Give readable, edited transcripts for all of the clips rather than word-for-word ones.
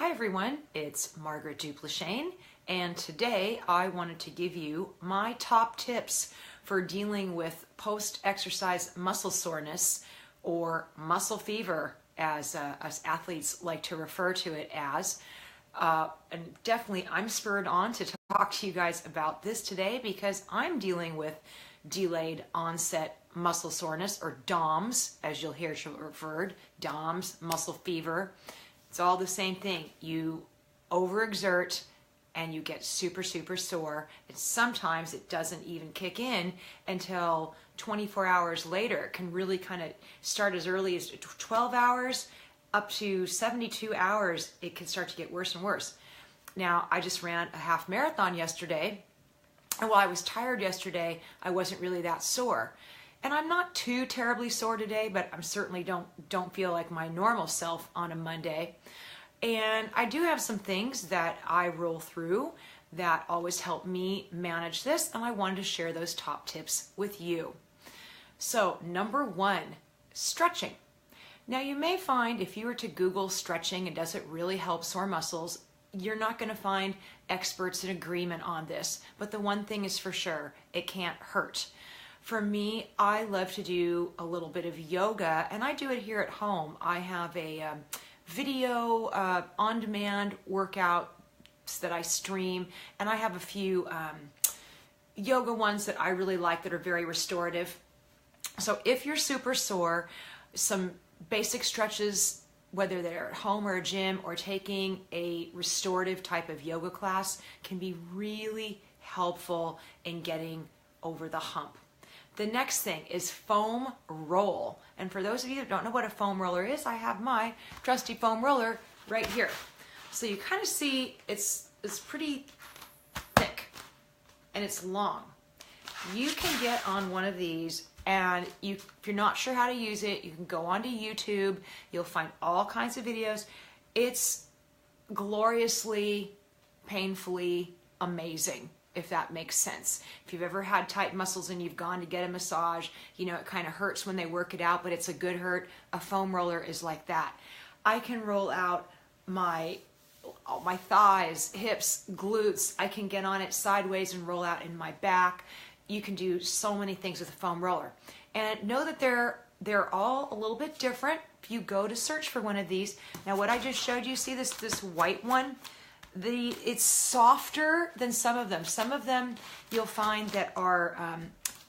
Hi everyone, it's Margaret Duplashane, and today I wanted to give you my top tips for dealing with post-exercise muscle soreness or muscle fever, as us athletes like to refer to it as. And definitely I'm spurred on to talk to you guys about this today because I'm dealing with delayed onset muscle soreness, or DOMS, as you'll hear it referred, DOMS, muscle fever. It's all the same thing. You overexert and you get super sore, and sometimes it doesn't even kick in until 24 hours later. It can really kind of start as early as 12 hours up to 72 hours. It can start to get worse and worse. Now, I just ran a half marathon yesterday, and while I was tired yesterday, I wasn't really that sore. And I'm not too terribly sore today, but I'm certainly don't feel like my normal self on a Monday. And I do have some things that I roll through that always help me manage this, and I wanted to share those top tips with you. So, number one, stretching. Now, you may find if you were to Google stretching and does it really help sore muscles, you're not going to find experts in agreement on this. But the one thing is for sure, it can't hurt. For me, I love to do a little bit of yoga, and I do it here at home. I have a video on-demand workout that I stream, and I have a few yoga ones that I really like that are very restorative. So if you're super sore, some basic stretches, whether they're at home or a gym or taking a restorative type of yoga class, can be really helpful in getting over the hump. The next thing is foam roll. And for those of you that don't know what a foam roller is, I have my trusty foam roller right here. So you kind of see it's pretty thick and it's long. You can get on one of these, and if you're not sure how to use it, you can go onto YouTube. You'll find all kinds of videos. It's gloriously, painfully amazing, if that makes sense. If you've ever had tight muscles and you've gone to get a massage, you know it kind of hurts when they work it out, but it's a good hurt. A foam roller is like that. I can roll out my thighs, hips, glutes. I can get on it sideways and roll out in my back. You can do so many things with a foam roller. And know that they're all a little bit different if you go to search for one of these. Now, what I just showed you, see this white one? It's softer than some of them. Some of them you'll find that are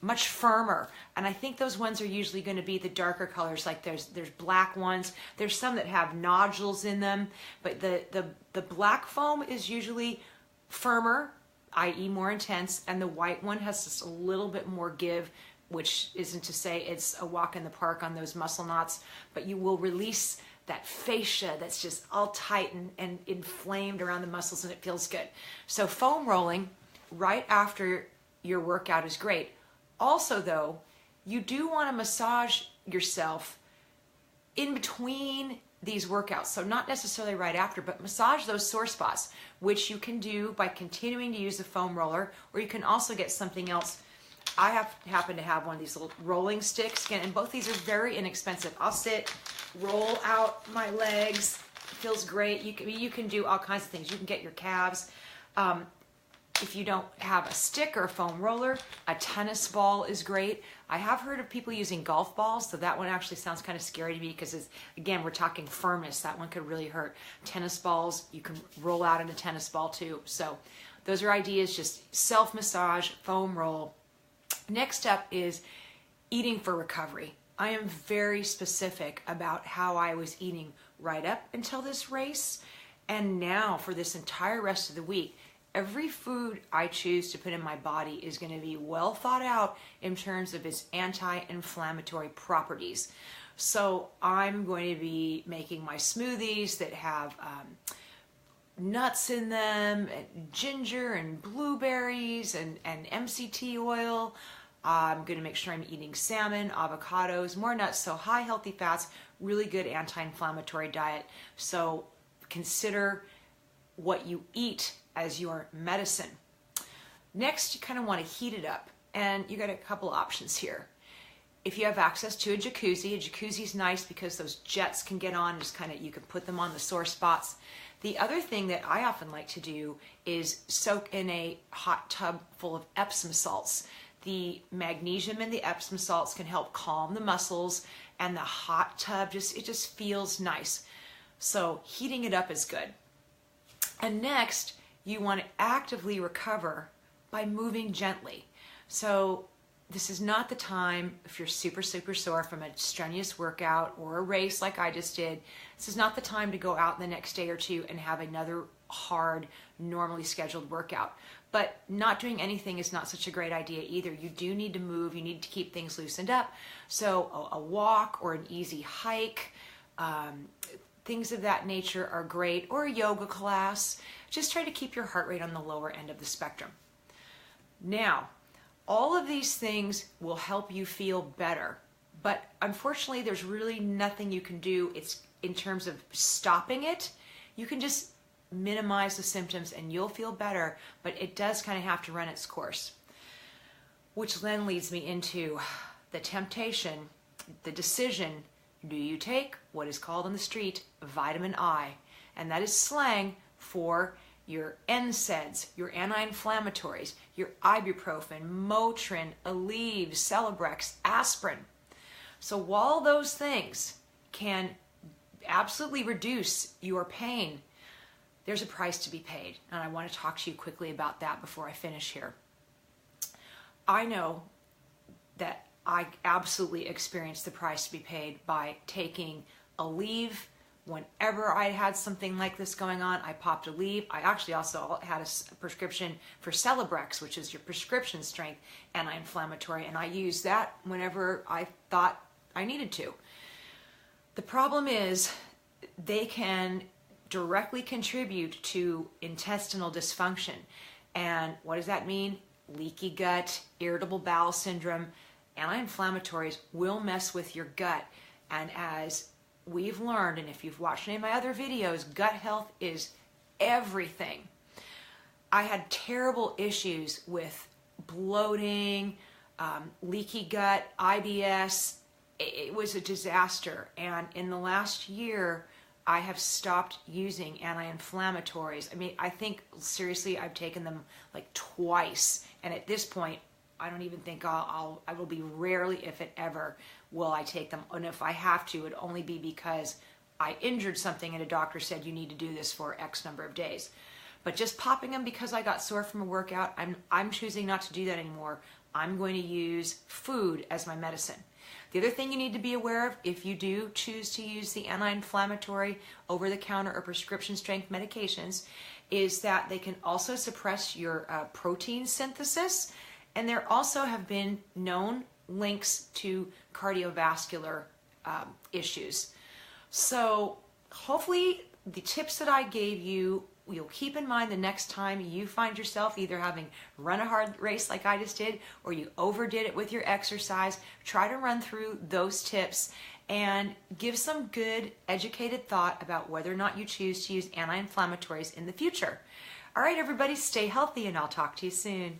much firmer, and I think those ones are usually going to be the darker colors. Like there's black ones. There's some that have nodules in them, but the black foam is usually firmer, i.e. more intense, and the white one has just a little bit more give, which isn't to say it's a walk in the park on those muscle knots, but you will release that fascia that's just all tight and inflamed around the muscles, and it feels good. So foam rolling right after your workout is great. Also though, you do want to massage yourself in between these workouts. So not necessarily right after, but massage those sore spots, which you can do by continuing to use the foam roller, or you can also get something else. I happen to have one of these little rolling sticks, again, and both these are very inexpensive. I'll sit, roll out my legs. It feels great. You can do all kinds of things. You can get your calves. If you don't have a stick or a foam roller, a tennis ball is great. I have heard of people using golf balls, so that one actually sounds kind of scary to me because, again, we're talking firmness. That one could really hurt. Tennis balls, you can roll out in a tennis ball too. So those are ideas, just self-massage, foam roll. Next up is eating for recovery. I am very specific about how I was eating right up until this race, and now for this entire rest of the week. Every food I choose to put in my body is going to be well thought out in terms of its anti-inflammatory properties. So I'm going to be making my smoothies that have nuts in them, and ginger and blueberries and MCT oil. I'm going to make sure I'm eating salmon, avocados, more nuts, so high healthy fats, really good anti-inflammatory diet. So consider what you eat as your medicine. Next, you kind of want to heat it up, and you got a couple options here. if you have access to a jacuzzi is nice because those jets can get on, just kind of, you can put them on the sore spots. The other thing that I often like to do is soak in a hot tub full of Epsom salts. The magnesium in the Epsom salts can help calm the muscles, and the hot tub it just feels nice. So heating it up is good. And next, you want to actively recover by moving gently. So this is not the time, if you're super sore from a strenuous workout or a race like I just did, this is not the time to go out the next day or two and have another hard, normally scheduled workout. But not doing anything is not such a great idea either. You do need to move, you need to keep things loosened up. So a walk or an easy hike, things of that nature are great, or a yoga class. Just try to keep your heart rate on the lower end of the spectrum. Now, all of these things will help you feel better, but unfortunately there's really nothing you can do. It's in terms of stopping it. You can just minimize the symptoms and you'll feel better, but it does kind of have to run its course. Which then leads me into the temptation, the decision. Do you take what is called on the street vitamin I? And that is slang for your NSAIDs, your anti-inflammatories, your ibuprofen, Motrin, Aleve, Celebrex, aspirin. So while those things can absolutely reduce your pain, there's a price to be paid. And I want to talk to you quickly about that before I finish here. I know that I absolutely experienced the price to be paid by taking Aleve. Whenever I had something like this going on, I popped Aleve. I actually also had a prescription for Celebrex, which is your prescription strength anti-inflammatory, and I used that whenever I thought I needed to. The problem is they can directly contribute to intestinal dysfunction. And what does that mean? Leaky gut, irritable bowel syndrome. Anti-inflammatories will mess with your gut. And as we've learned, and if you've watched any of my other videos, gut health is everything. I had terrible issues with bloating, leaky gut, IBS. It was a disaster. And in the last year, I have stopped using anti-inflammatories. I mean, I think seriously, I've taken them like twice. And at this point, I don't even think I will be rarely, if it ever, will I take them. And if I have to, it'd only be because I injured something and a doctor said you need to do this for X number of days. But just popping them because I got sore from a workout, I'm choosing not to do that anymore. I'm going to use food as my medicine. The other thing you need to be aware of, if you do choose to use the anti-inflammatory over-the-counter or prescription strength medications, is that they can also suppress your protein synthesis. And there also have been known links to cardiovascular issues. So hopefully the tips that I gave you, you'll keep in mind the next time you find yourself either having run a hard race like I just did, or you overdid it with your exercise. Try to run through those tips and give some good educated thought about whether or not you choose to use anti-inflammatories in the future. All right, everybody, stay healthy and I'll talk to you soon.